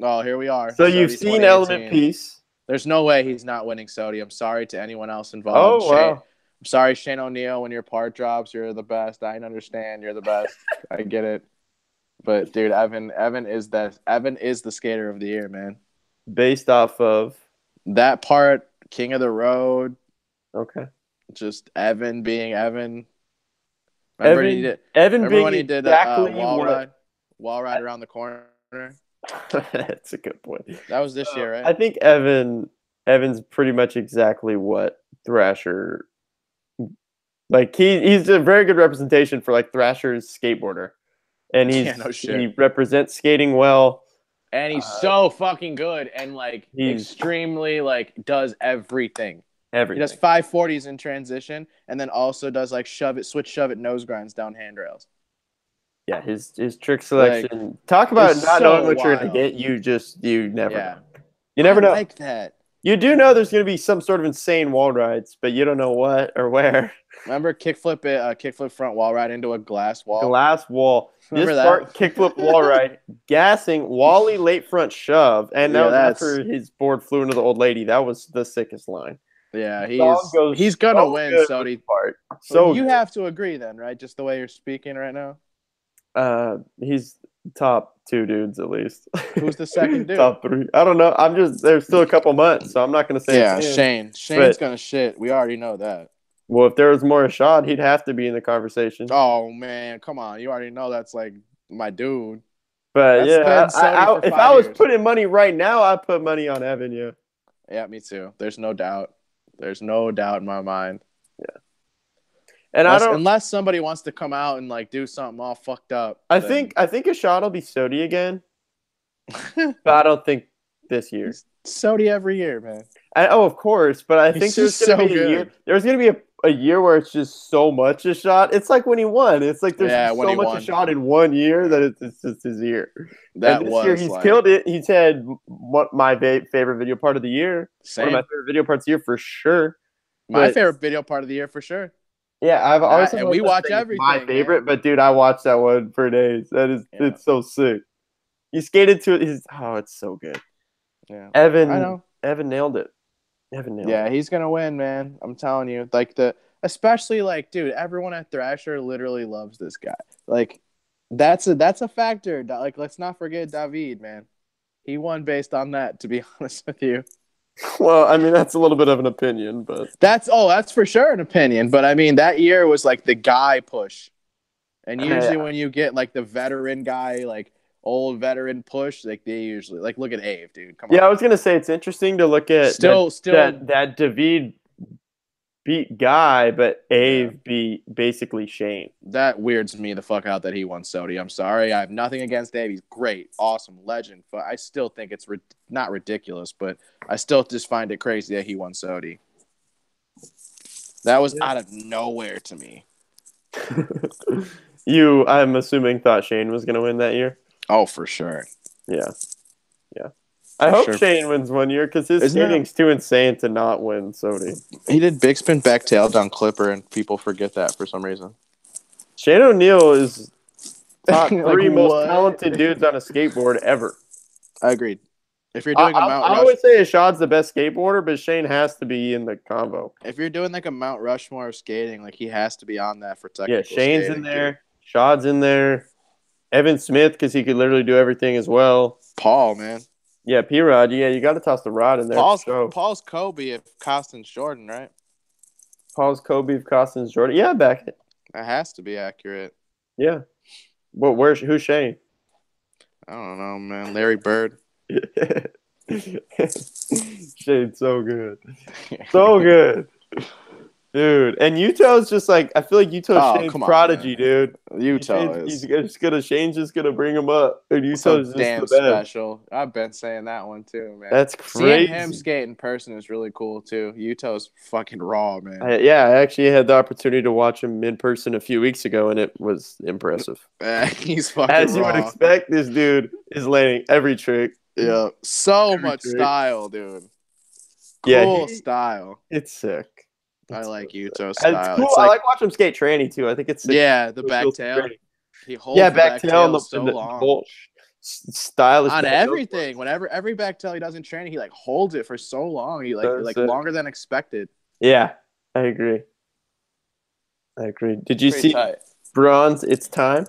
oh, here we are. So you've Sodi seen Element 2018. Piece. There's no way he's not winning Sodi. I'm sorry to anyone else involved. Oh, wow. I'm sorry, Shane O'Neill. When your part drops, you're the best. I understand. You're the best. I get it. But dude, Evan is the skater of the year, man. Based off of. That part, King of the Road, Okay. just Evan being Evan. Remember when he did exactly wall ride around the corner? That's a good point. That was this year, right? I think Evan's pretty much exactly what Thrasher. Like he's a very good representation for like Thrasher's skateboarder, and he represents skating well. And he's so fucking good and like extremely like does everything. He does 540s in transition and then also does like switch shove it nose grinds down handrails. Yeah, his trick selection. Like, talk about not knowing what you're gonna get. You never know. You never know. I like that. You do know there's going to be some sort of insane wall rides, but you don't know what or where. Remember kickflip front wall ride into a glass wall? Glass wall. Remember This part, that? kickflip wall ride, gassing, Wally late front shove, and that Yeah, was after his board flew into the old lady. That was the sickest line. Yeah, Song goes he's gonna so win, good with Sody. the part. So So you good. have to agree then, right? Just the way you're speaking right now. He's top 2 dudes at least. Who's the second dude? Top 3. I don't know. I'm just there's still a couple months, so I'm not gonna say Yeah, it's him. Shane. Shane's gonna shit. We already know that. Well, if there was more shot, he'd have to be in the conversation. Oh man, come on. You already know that's like my dude. But That's been yeah, Sony for if 5 I was years. putting money right now, I'd put money on Evan. Yeah. Yeah, me too. There's no doubt. There's no doubt in my mind. Yeah. And unless somebody wants to come out and like do something all fucked up. I think a shot will be Sody again, but I don't think this year. Sody every year, man. Of course, but I think there's just going to so be a year. good. There's going to be a year where it's just so much a shot. It's like when he won. It's like there's when so he much won. a shot in 1 year that it's just his year. That and this was year he's killed it. He's had my favorite video part of the year. Same. One of my favorite video parts of the year for sure. My favorite video part of the year for sure. Yeah, I've always and we watch everything. My favorite, man. But dude, I watched that one for days. It's so sick. He skated to it. It's so good. Yeah, Evan, I know. Evan nailed it. Yeah, he's gonna win, man. I'm telling you. Especially like, dude, everyone at Thrasher literally loves this guy. Like, that's a factor. Like, let's not forget David, man. He won based on that. To be honest with you. Well, I mean, that's a little bit of an opinion, but that's for sure an opinion. But I mean, that year was like the guy push, and usually when you get like the veteran guy, like old veteran push, like they usually like look at Ave, dude. Come on. Yeah, I was gonna say it's interesting to look at still that David beat Guy, but Ave beat basically Shane. That weirds me the fuck out that he won Sody. I'm sorry. I have nothing against Dave. He's great, awesome, legend. But I still think it's not ridiculous, but I still just find it crazy that he won Sody. That was out of nowhere to me. I'm assuming, thought Shane was going to win that year? Oh, for sure. Yeah. I hope Shane wins 1 year because his skating's too insane to not win Sody. He did big spin back tail down Clipper, and people forget that for some reason. Shane O'Neill is top 3 most talented dudes on a skateboard ever. I agreed. If you're doing a Mount I always say Ashad's the best skateboarder, but Shane has to be in the combo. If you're doing like a Mount Rushmore of skating, like he has to be on that for technical. Yeah, Shane's in there. Ashad's in there. Evan Smith, because he could literally do everything as well. Paul, man. Yeah, P-Rod. Yeah, you got to toss the rod in there. Paul's Kobe if Costin's Jordan, right? Paul's Kobe if Costin's Jordan. Yeah, back it. That has to be accurate. Yeah. Well, who's Shane? I don't know, man. Larry Bird. Shane's so good. So good. Dude, and Utah's just like, I feel like Utah's Shane's prodigy, dude. Shane's just gonna bring him up. And Utah's just damn special. I've been saying that one too, man. That's crazy. Seeing him skate in person is really cool too. Utah's fucking raw, man. I actually had the opportunity to watch him in person a few weeks ago, and it was impressive. He's fucking As you raw. would expect, this dude is landing every trick. Yeah, so much style, dude. Cool style. It's sick. I like Utah's style. It's cool. I like watching him skate tranny too. I think it's sick. Yeah, the back tail. He holds the back tail so long. Whole stylish on everything. Whenever every back tail he does in training, he like holds it for so long. He like longer than expected. Yeah, I agree. Did you see Bronze? It's time.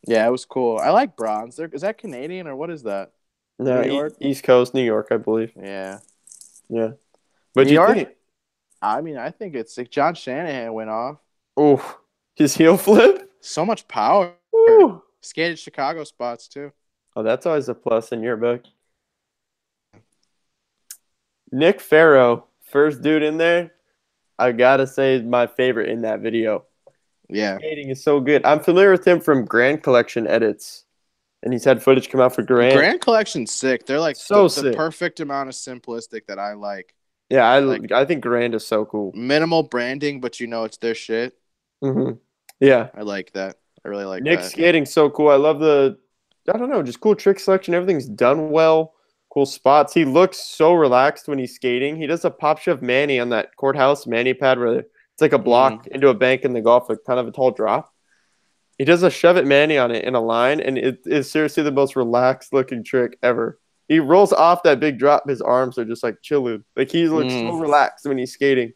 Yeah, it was cool. I like Bronze. Is that Canadian or what is that? No, New York? East Coast, New York, I believe. Yeah. But New York. I mean, I think it's like John Shanahan went off. Oh, his heel flip. So much power. Ooh. Skated Chicago spots too. Oh, that's always a plus in your book. Nick Farrow, first dude in there. I gotta say, my favorite in that video. Yeah, skating is so good. I'm familiar with him from Grand Collection edits, and he's had footage come out for Grand. Grand Collection's sick. They're like the perfect amount of simplistic that I like. Yeah, I think Grand is so cool. Minimal branding, but you know it's their shit. Mm-hmm. Yeah, I like that. I really like Nick's skating so cool. I love just cool trick selection. Everything's done well. cool spots. He looks so relaxed when he's skating. He does a pop shove Manny on that courthouse Manny pad where it's like a block into a bank in the golf, like kind of a tall drop. He does a shove it Manny on it in a line, and it is seriously the most relaxed looking trick ever. He rolls off that big drop. His arms are just like chilling. Like he looks so relaxed when he's skating.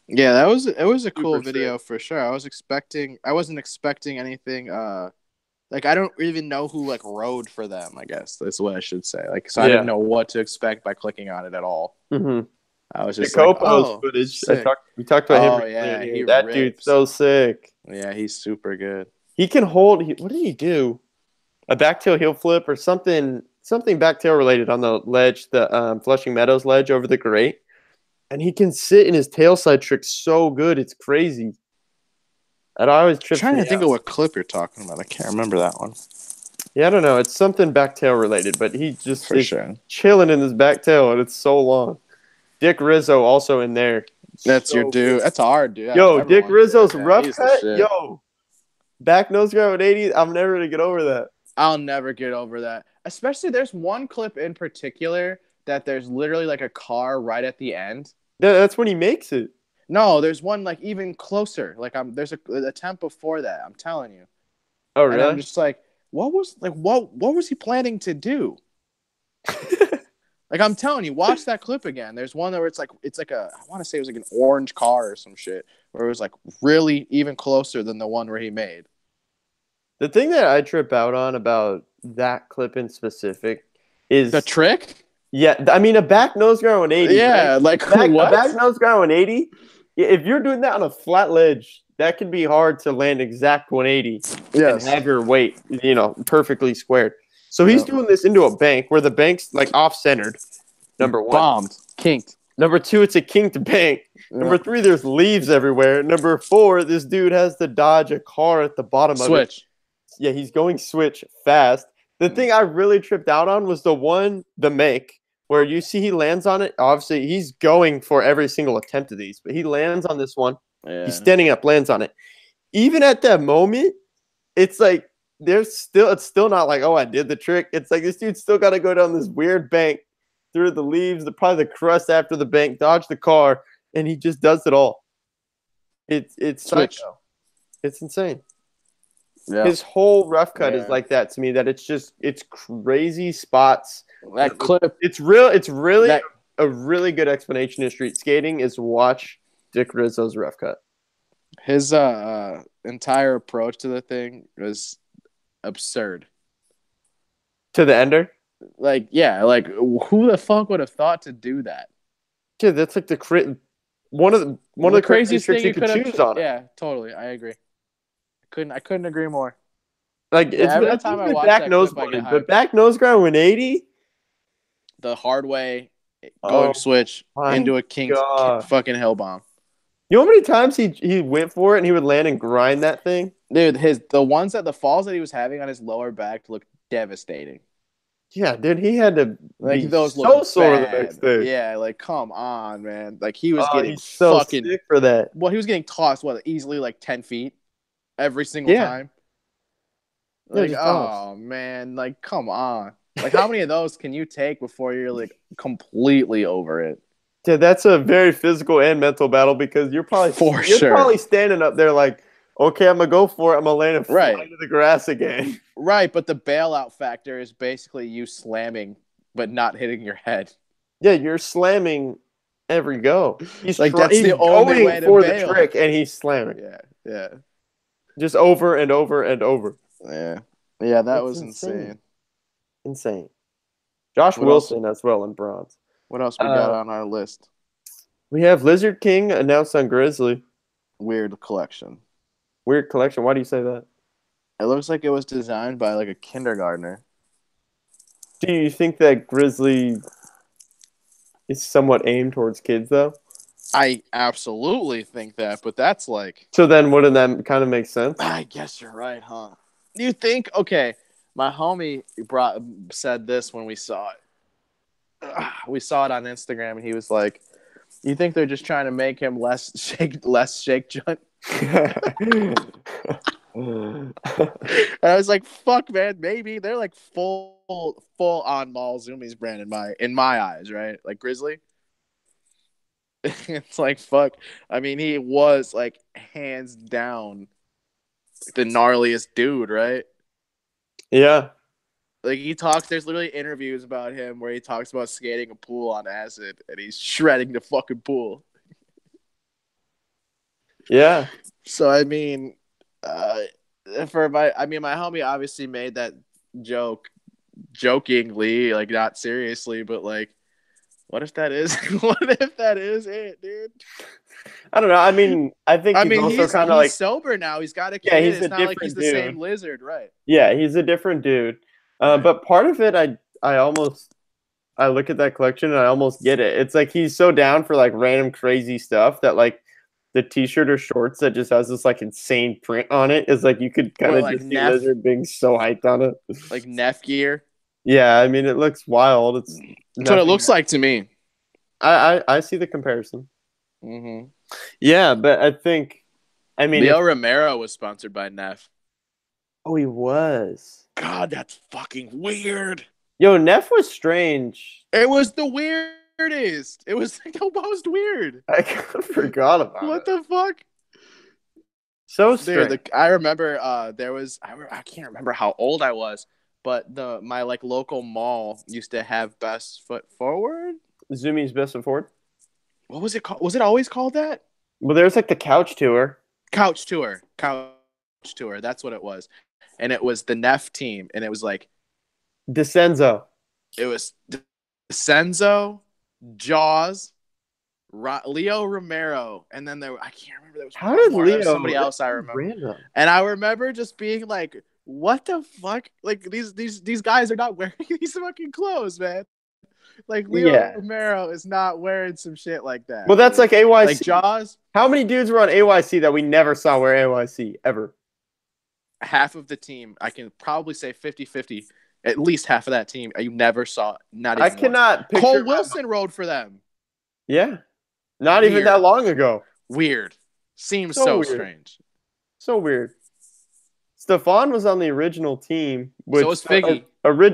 Yeah, it was a cool Super video sick. for sure. I wasn't expecting anything. Like I don't even know who like rode for them. I guess that's what I should say. Like so, I didn't know what to expect by clicking on it at all. Mm-hmm. I was just like, Jacopo's oh, footage. sick. We talked about him. Oh yeah, he that rips. dude's so sick. Yeah, he's super good. He can hold. What did he do? A backtail heel flip or something backtail related on the ledge, the Flushing Meadows ledge over the grate, and he can sit in his tail slide trick so good, it's crazy. And I always trip. I'm trying to think of what clip you're talking about. I can't remember that one. Yeah, I don't know. It's something backtail related, but he just For is sure. chilling in his backtail, and it's so long. Dick Rizzo also in there. That's So your dude. good. That's hard, dude. Yo, Dick Rizzo's rough he's the cut. shit. Yo, back nose grab at 80. I'm never gonna get over that. I'll never get over that. Especially there's one clip in particular that there's literally like a car right at the end. That's when he makes it. No, there's one like even closer. Like there's a attempt before that. I'm telling you. Oh, really? And I'm just like, what was he planning to do? Like I'm telling you, watch that clip again. There's one where it's like I want to say it was like an orange car or some shit, where it was like really even closer than the one where he made. The thing that I trip out on about that clip in specific is The trick? Yeah, I mean a back nose grab 180. Yeah, right? like A what? back nose grab 180. If you're doing that on a flat ledge, that can be hard to land exact 180 and have your weight, perfectly squared. So he's doing this into a bank where the bank's like off-centered. Number one. Bombed. Kinked. Number two, it's a kinked bank. Yeah. Number three, there's leaves everywhere. Number four, this dude has to dodge a car at the bottom of it. Switch. Yeah, he's going switch fast. The thing I really tripped out on was the make, where you see he lands on it. Obviously, he's going for every single attempt of these, but he lands on this one. Yeah. He's standing up, lands on it. Even at that moment, it's like it's still not like, oh, I did the trick. It's like this dude's still got to go down this weird bank through the leaves, probably the crust after the bank, dodge the car, and he just does it all. It's switch. Psycho. It's insane. Yeah. His whole rough cut is like that to me. That it's crazy spots. That clip. It's really a really good explanation of street skating is watch Dick Rizzo's rough cut. His entire approach to the thing was absurd. To the ender? Like, yeah, like who the fuck would have thought to do that? Yeah, that's like one of the craziest tricks you could choose on. Yeah, totally. I agree. I couldn't agree more. Like every time I watch back nose grab, but back nose grab 180, the hard way going switch into a king fucking hell bomb. You know how many times he went for it and he would land and grind that thing? Dude, the falls that he was having on his lower back looked devastating. Yeah, dude, he had to be those so sore the next day. Yeah, like come on, man. Like he was getting so fucking sick for that. Well, he was getting tossed easily like 10 feet every single time. Like, oh man, like come on. Like how many of those can you take before you're like completely over it? Yeah, that's a very physical and mental battle because you're probably probably standing up there like, okay, I'm gonna go for it. I'm gonna land and fly into the grass again. Right, but the bailout factor is basically you slamming but not hitting your head. Yeah, you're slamming every go. He's like that's the only way to for bail. The trick, and he's slamming. Yeah. Just over and over and over. Yeah, that was insane. Insane. Josh Wilson as well in bronze. What else we got on our list? We have Lizard King announced on Grizzly. Weird collection. Why do you say that? It looks like it was designed by like a kindergartner. Do you think that Grizzly is somewhat aimed towards kids, though? I absolutely think that, but that's like... So then wouldn't that kind of make sense? I guess you're right, huh? Do you think... Okay, my homie said this when we saw it. We saw it on Instagram, and he was like, you think they're just trying to make him less shake junt? And I was like, fuck, man, maybe they're like full on Mall Zoomies brand in my eyes, right? Like Grizzly. It's like, fuck. I mean, he was like hands down the gnarliest dude, right? Yeah. Like he talks, there's literally interviews about him where he talks about skating a pool on acid and he's shredding the fucking pool. Yeah. So I mean, my homie obviously made that joke jokingly, like not seriously, but like, what if that is it, dude? I don't know. I mean, I think he's also kind of like sober now. He's got a kid. Yeah, he's it's a not like different he's the dude. same lizard, right? Yeah, he's a different dude. Right. But part of it, I look at that collection and I almost get it. It's like he's so down for like random crazy stuff that like the t-shirt or shorts that just has this like insane print on it is like you could kind of like just see Lizard being so hyped on it. Like Neff gear. Yeah, I mean it looks wild. That's what it looks like to me. I see the comparison. Mm-hmm. Yeah, but I mean Leo Romero was sponsored by Neff. Oh, he was. God, that's fucking weird. Yo, Neff was strange. It was the weirdest. It was like the most weird. I kind of forgot about it. What the fuck? So strange. Dude, I remember there was I can't remember how old I was, but my like local mall used to have Best Foot Forward. Zumi's Best Foot Forward. What was it called? Was it always called that? Well, there's like the couch tour. Couch tour. That's what it was. And it was the Neff team, and it was like DeCenzo. It was DeCenzo, Jaws, Leo Romero, and then I can't remember. There was How did Leo? Somebody else I remember. Random. And I remember just being like, "What the fuck? Like these guys are not wearing these fucking clothes, man." Like Leo Romero is not wearing some shit like that. Well, that's like AYC. Like Jaws. How many dudes were on AYC that we never saw wear AYC ever? Half of the team, I can probably say 50-50. At least half of that team, you never saw. Not even I cannot picture. Cole Wilson rode for them. Yeah, not even that long ago. Weird. Seems so weird. Strange. So weird. Stefan was on the original team. Which, so was Figgy.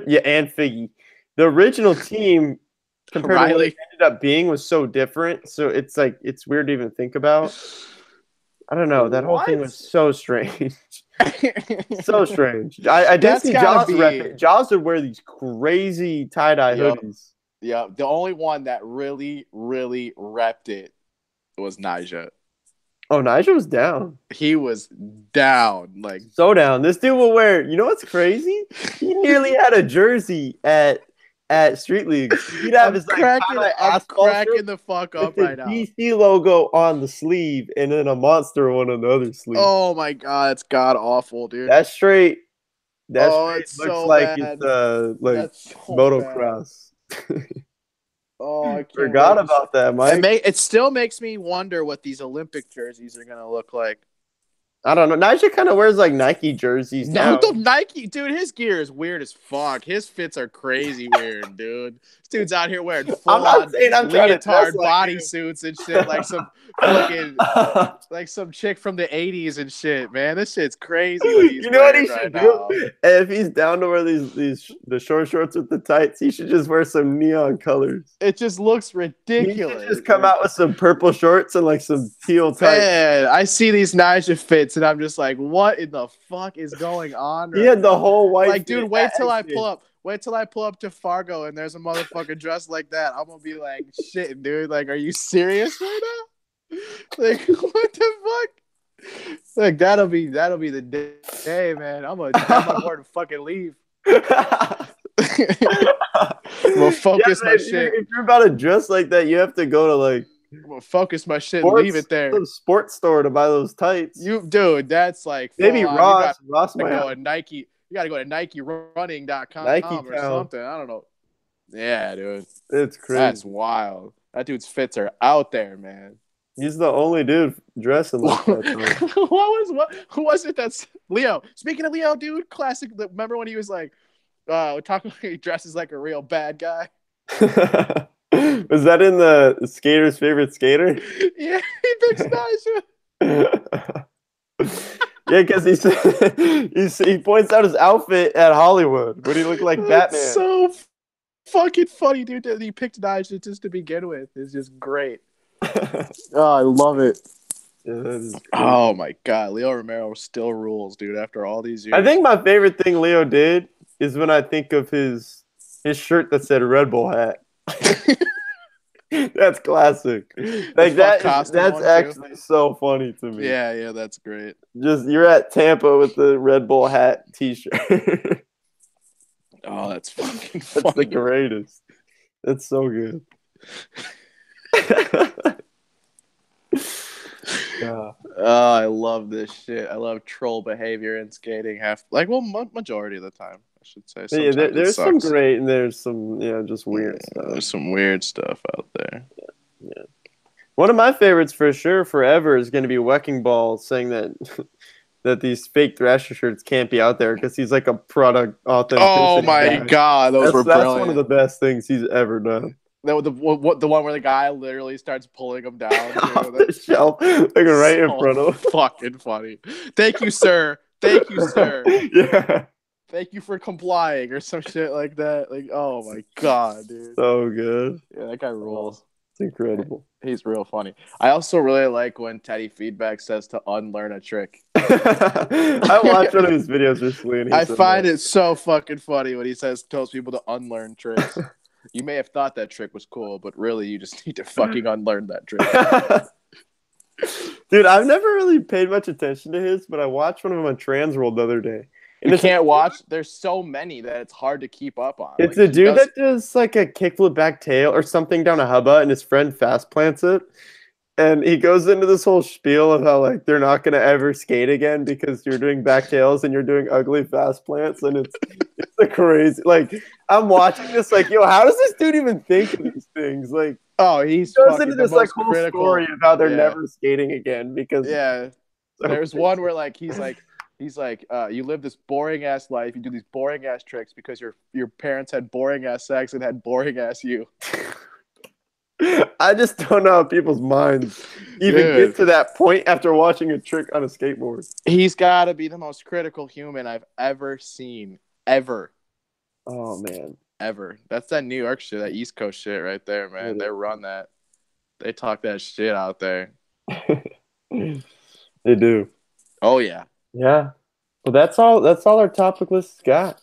Yeah, and Figgy. The original team compared to what it ended up being was so different. So it's like it's weird to even think about. I don't know. That whole thing was so strange. So strange. I did see Jaws rep it. Jaws would wear these crazy tie-dye hoodies. Yeah, the only one that really, really repped it was Nyjah. Oh, Nyjah was down. He was down. Like so down. This dude will wear, you know what's crazy? He nearly had a jersey at Street League. He'd have his cracking the fuck up right now. DC logo on the sleeve and then a monster one on the other sleeve. Oh my god, it's god awful, dude. That's straight. That looks so like bad. It's like so motocross. Oh, I forgot about that, Mike. It still makes me wonder what these Olympic jerseys are gonna look like. I don't know. Nyjah kind of wears like Nike jerseys. No, the Nike, dude. His gear is weird as fuck. His fits are crazy weird, dude. This dude's out here wearing full-on leotard bodysuits and shit, like some fucking like some chick from the '80s and shit. Man, this shit's crazy. You know what he should do? If he's down to wear the short shorts with the tights, he should just wear some neon colors. It just looks ridiculous. He should just come out with some purple shorts and like some teal tights. Man, I see these Nyjah fits. And I'm just like, what in the fuck is going on? He had the whole white. Like, dude, wait till I pull up. Wait till I pull up to Fargo and there's a motherfucker dressed like that. I'm gonna be like, shit, dude. Like, are you serious right now? Like, what the fuck? Like, that'll be the day, man. I'm gonna board and fucking leave. We'll focus my shit. If you're about to dress like that, you have to go to like. Well, focus my shit and leave it there. Some sports store to buy those tights. Dude, that's like maybe Ross might go to Nike. You gotta go to NikeRunning.com or something. I don't know. Yeah, dude. It's crazy. That's wild. That dude's fits are out there, man. He's the only dude dressing like that. Who was it that's Leo? Speaking of Leo, dude, classic. Remember when he was like talking he dresses like a real bad guy? Was that in the Skater's Favorite Skater? Yeah, he picks Nyjah. Yeah, because he points out his outfit at Hollywood when he looked like That's Batman. so fucking funny, dude. That he picked Nige just to begin with. It's just great. Oh, I love it. Yeah, that is crazy. Oh my god, Leo Romero still rules, dude. After all these years, I think my favorite thing Leo did is when I think of his shirt that said Red Bull hat. That's classic. Like that's actually so funny to me. Yeah, that's great. Just you're at Tampa with the Red Bull hat T-shirt. Oh, that's fucking That's funny. the greatest. That's so good. Yeah. Oh, I love this shit. I love troll behavior in skating. Majority of the time, I should say. Yeah, there's some great and there's some just weird stuff. There's some weird stuff out there. Yeah. One of my favorites for sure forever is going to be Wrecking Ball saying that that these fake Thrasher shirts can't be out there because he's like a product authenticity. Oh my god, that's brilliant. That's one of the best things he's ever done. The one where the guy literally starts pulling him down off the shelf, like right in front of him. Fucking funny. Thank you, sir. Thank you, sir. Yeah. Thank you for complying or some shit like that. Like, oh my god, dude. So good. Yeah, that guy rules. It's incredible. He's real funny. I also really like when Teddy Feedback says to unlearn a trick. I watched one of his videos recently. And I find it so fucking funny when he tells people to unlearn tricks. You may have thought that trick was cool, but really you just need to fucking unlearn that trick. Dude, I've never really paid much attention to his, but I watched one of them on Trans World the other day. And you can't watch. There's so many that it's hard to keep up on. It's a dude that does like a kickflip back tail or something down a hubba, and his friend fast plants it. And he goes into this whole spiel of how like they're not gonna ever skate again because you're doing back tails and you're doing ugly fast plants, and it's the crazy. Like I'm watching this, like, yo, how does this dude even think of these things? Like, oh, he goes into this like whole story of how they're never skating again because there's one where like he's like you live this boring ass life, you do these boring ass tricks because your parents had boring ass sex and had boring ass you. I just don't know how people's minds even get to that point after watching a trick on a skateboard. He's got to be the most critical human I've ever seen. Ever. Oh, man. Ever. That's that New York shit, that East Coast shit right there, man. They run that. They talk that shit out there. They do. Oh, yeah. Yeah. Well, that's all our topic list got.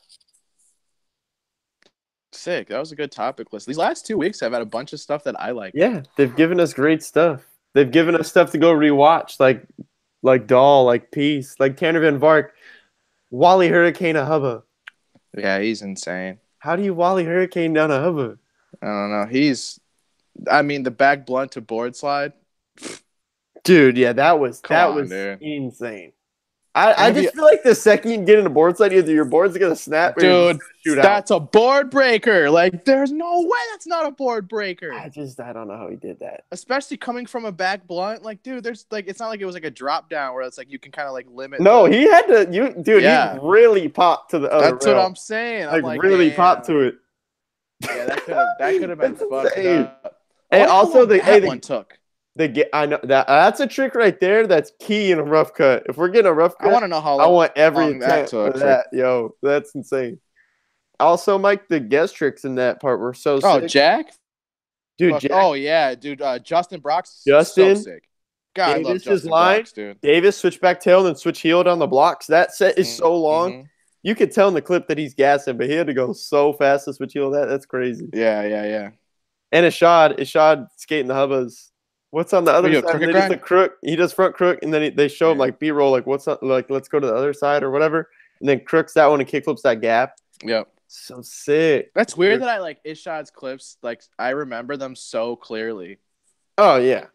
Sick. That was a good topic list. These last 2 weeks have had a bunch of stuff that I like. Yeah, they've given us great stuff. They've given us stuff to go rewatch, like Doll, like Peace, like Tanner Van Vark, Wally Hurricane a hubba. Yeah, he's insane. How do you Wally Hurricane down a hubba? I don't know. The back blunt to board slide. Dude, yeah, that was dude. Insane. I just feel like the second you get in a board slide, either your board's gonna snap or dude, that's out. A board breaker. Like, there's no way that's not a board breaker. I don't know how he did that. Especially coming from a back blunt. Like, dude, there's like, it's not like it was like a drop down where it's like you can kind of like limit. No, he had to. He really popped to the other. That's what I'm saying. I'm like really popped to it. Yeah, that could have been fucked up. And also the one took. I know that's a trick right there. That's key in a rough cut. If we're getting a rough cut, I want to know how long. I want every long that took. For that. Yo, that's insane. Also, Mike, the guest tricks in that part were so sick. Oh, Jack? Dude, Jack. Oh, yeah, dude. Justin Brock's so sick. God, Davis I love Justin Brock, dude. Davis switch back tail and then switch heel down the blocks. That set is so long. Mm-hmm. You could tell in the clip that he's gassing, but he had to go so fast to switch heel. That's crazy. Yeah. And Ishad skating the hubbas. What's on the other side? They just a crook. He does front crook, and then they show him like B-roll, like what's up, like let's go to the other side or whatever, and then crooks that one and kickflips that gap. Yep. So sick. That's weird that I like Ishad's clips. Like I remember them so clearly. Oh yeah,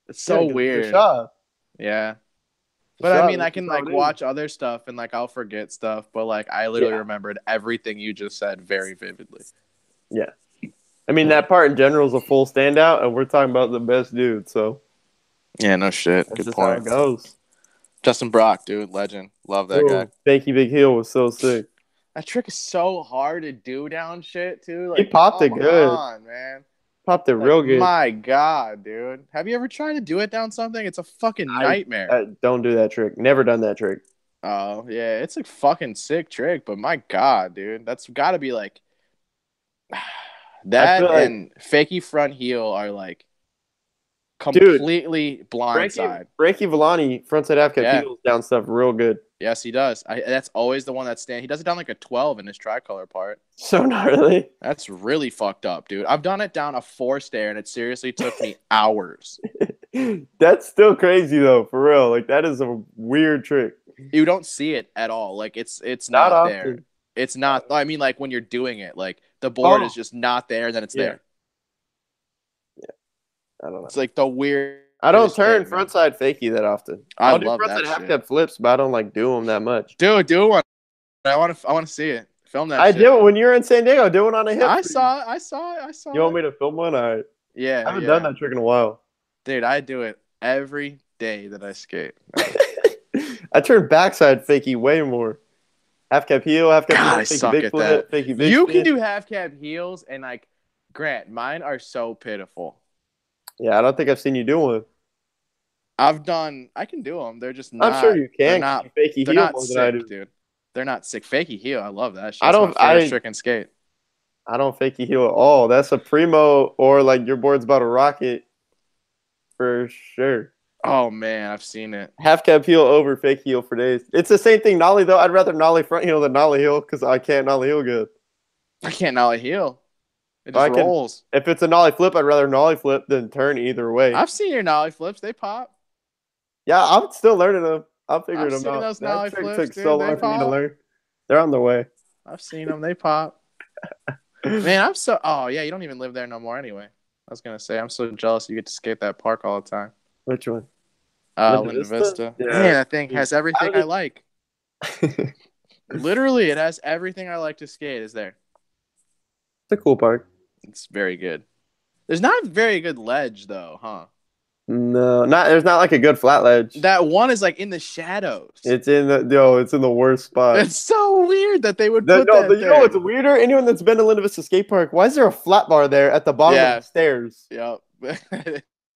it's so weird. Ishad. Yeah. But I mean, I can like watch other stuff and like I'll forget stuff, but like I literally remembered everything you just said very vividly. Yeah. I mean, that part in general is a full standout, and we're talking about the best dude, so. Yeah, no shit. That's good just point. How it goes. Justin Brock, dude, legend. Love that guy. Fakey Big Heel was so sick. That trick is so hard to do down shit, too. Like, he popped it good. Come on, man. Popped it real good. My God, dude. Have you ever tried to do it down something? It's a fucking nightmare. Don't do that trick. Never done that trick. Oh yeah, it's a fucking sick trick, but my god, dude, that's got to be like I feel that like, and fakie front heel are like dude, completely Frankie blindside. Frankie Villani frontside half cap Yeah. heels down stuff real good. Yes, he does. That's always the one that stands. He does it down like a 12 in his tricolor part. So gnarly. That's really fucked up, dude. I've done it down a 4-stair, and it seriously took me hours. That's still crazy though, for real. Like that is a weird trick. You don't see it at all. Like it's Not not there. often. It's not. I mean, like when you're doing it, like the board is just not there, and then it's Yeah. there. I don't know. It's like the weird. I don't turn frontside fakie that often. I I'll do love that frontside half shit. cap flips, but I don't like do them that much. Do one. I want to see it. Film that. I shit. did one when you were in San Diego. I did one on a hip. I saw it. You want me to film one? All right. Yeah. I haven't done that trick in a while. Dude, I do it every day that I skate. I turn backside fakie way more. Half cap heel, half cap God, heel, I fakie suck big at flip, that. fakie big You spin. can do half cap heels, and like Grant, mine are so pitiful. Yeah, I don't think I've seen you do one. I can do them. They're just not. I'm sure you They're can. not. Fakie They're heel not more than I do. sick, dude. They're not sick. Fakey heel, I love that shit. I don't- That's my favorite I- trick and skate. I don't fakie heel at all. That's a primo or like your board's about to rocket for sure. Oh man, I've seen it. Half cap heel over fake heel for days. It's the same thing nollie though. I'd rather nollie front heel than nollie heel because I can't nollie heel good. I can't nollie heel. It I just can- rolls. If it's a nollie flip, I'd rather nollie flip than turn either way. I've seen your nollie flips. They pop. Yeah, I'm still learning them. I'm figuring I've them seen out. those That nollie trick flips, took dude. so They long for me to pop. learn. They're on the way. I've seen them. They pop. Man, I'm so. Oh yeah, you don't even live there no more anyway. I was gonna say I'm so jealous you get to skate that park all the time. Which one? Linda Linda Vista. Vista? Yeah. Man, that thing has everything I like. It's Literally, it has everything I like to skate. Is there? a cool park. It's very good. There's not a very good ledge though, huh? No, there's not like a good flat ledge. That one is like in the shadows. It's in the worst spot. It's so weird that they would You put that know there. what's weirder? Anyone that's been to Linda Vista Skate Park, why is there a flat bar there at the bottom Yeah. of the stairs? Yep.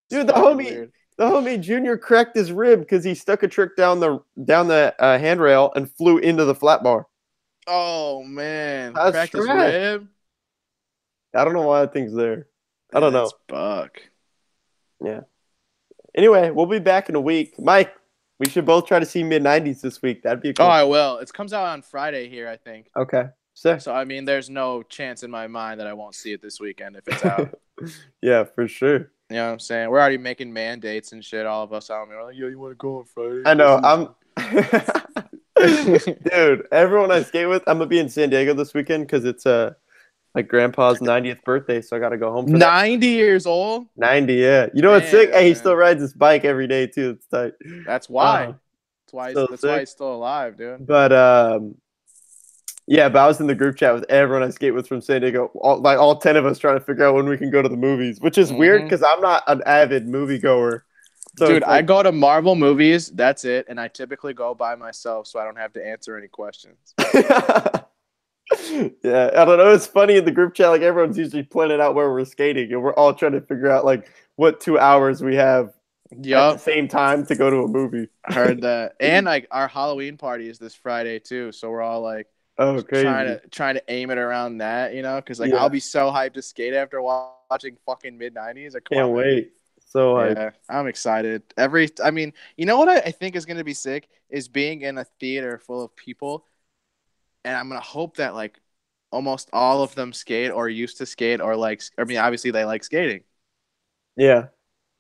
Dude, the homie Junior cracked his rib because he stuck a trick down the handrail and flew into the flat bar. Oh man, That's cracked his trash. rib. I don't know why that thing's there. I don't know. That's Buck. Yeah. Anyway, we'll be back in a week. Mike, we should both try to see mid-90s this week. That'd be cool. Oh, I will. It comes out on Friday here, I think. Okay. Sick. So I mean, there's no chance in my mind that I won't see it this weekend if it's out. Yeah, for sure. You know what I'm saying? We're already making mandates and shit. All of us out there. We're like, yo, you want to go on Friday? I know. Dude, everyone I skate with, I'm gonna be in San Diego this weekend because it's my grandpa's 90th birthday, so I gotta go home for that. 90 years old. 90, yeah. You know what's sick? Man. Hey, he still rides his bike every day too. It's tight. That's why. Uh, That's why he's still alive, dude. But yeah, but I was in the group chat with everyone I skate with from San Diego, all 10 of us trying to figure out when we can go to the movies, which is weird because I'm not an avid moviegoer. So Dude, it's like, I go to Marvel movies. That's it, and I typically go by myself, so I don't have to answer any questions. yeah, I don't know. It's funny in the group chat, like everyone's usually planning out where we're skating, and we're all trying to figure out like what 2 hours we have at the same time to go to a movie. I heard that, and like our Halloween party is this Friday too, so we're all like, oh, crazy. trying to aim it around that, you know, because like Yeah. I'll be so hyped to skate after watching fucking mid-90s. Can't wait. So Yeah, I'm excited. I mean, you know what I think is gonna be sick is being in a theater full of people, and I'm gonna hope that like almost all of them skate or used to skate or like. I mean, obviously they like skating, yeah.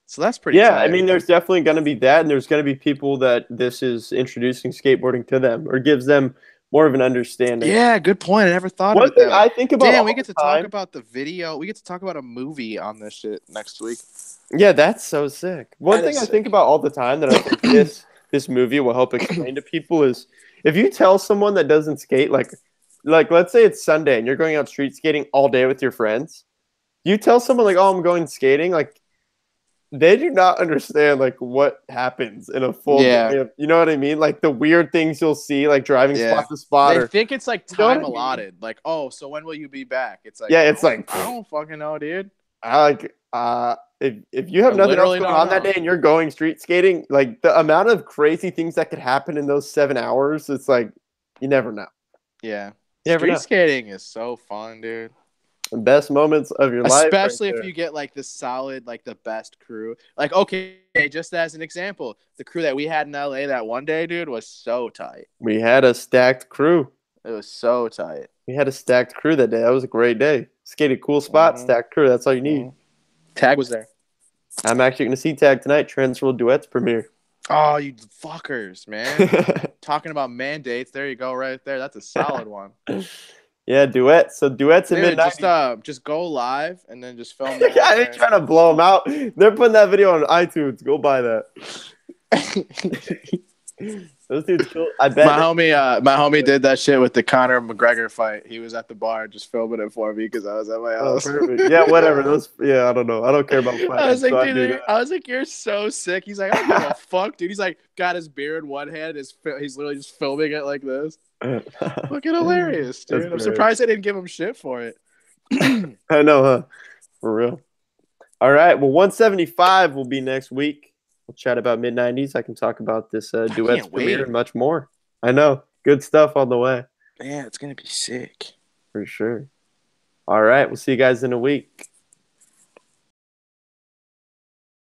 so that's pretty. Yeah, tight. I mean, there's definitely going to be that, and there's going to be people that this is introducing skateboarding to them or gives them more of an understanding. Yeah, good point. I never thought One of it. thing That way. I think about Damn, all we get the to time, talk about the video. We get to talk about a movie on this shit next week. Yeah, that's so sick. One That thing is I sick. think about all the time that I think this movie will help explain to people is if you tell someone that doesn't skate, like let's say it's Sunday and you're going out street skating all day with your friends, you tell someone like, "Oh, I'm going skating," like they do not understand like what happens in a full day of, you know what I mean? Like the weird things you'll see, like driving spot to spot. They think it's like You know what time I mean? allotted. Like, oh, so when will you be back? It's like, Yeah, it's like I don't fucking know, dude. I like if you have I nothing else literally going don't on that know. day and you're going street skating, like the amount of crazy things that could happen in those 7 hours, it's like you never know. Yeah. You never Street know. skating is so fun, dude. The best moments of your life, right Especially if there. you get like the solid, like the best crew. Like, okay, just as an example, the crew that we had in LA that one day, dude, was so tight. We had a stacked crew. It was so tight. We had a stacked crew that day. That was a great day. Skated cool spot, stacked crew. That's all you need. Tag was there. I'm actually going to see Tag tonight. Transworld Duets premiere. Oh, you fuckers, man. Talking about mandates. There you go, right there. That's a solid one. Yeah, duets. So duets in Dude, mid-90s. just go live and then just film Yeah, that. they're trying to blow them out. They're putting that video on iTunes. Go buy that. Those dudes cool. I bet. My homie did that shit with the Conor McGregor fight. He was at the bar just filming it for me because I was at my Oh, house. perfect. Yeah, whatever. Those. Yeah, I don't know. I don't care about fighting. I was like, so I do dude, that. I was like, you're so sick. He's like, I don't give a fuck, dude. He's like, got his beer in one hand. He's literally just filming it like this. Fucking hilarious, dude. That's I'm great. surprised they didn't give him shit for it. I know, huh? For real. All right. Well, 175 will be next week. We'll chat about mid-90s. I can talk about this duets can't premiere wait. and much more. I know. Good stuff on the way. Yeah, it's gonna be sick. For sure. All right. We'll see you guys in a week.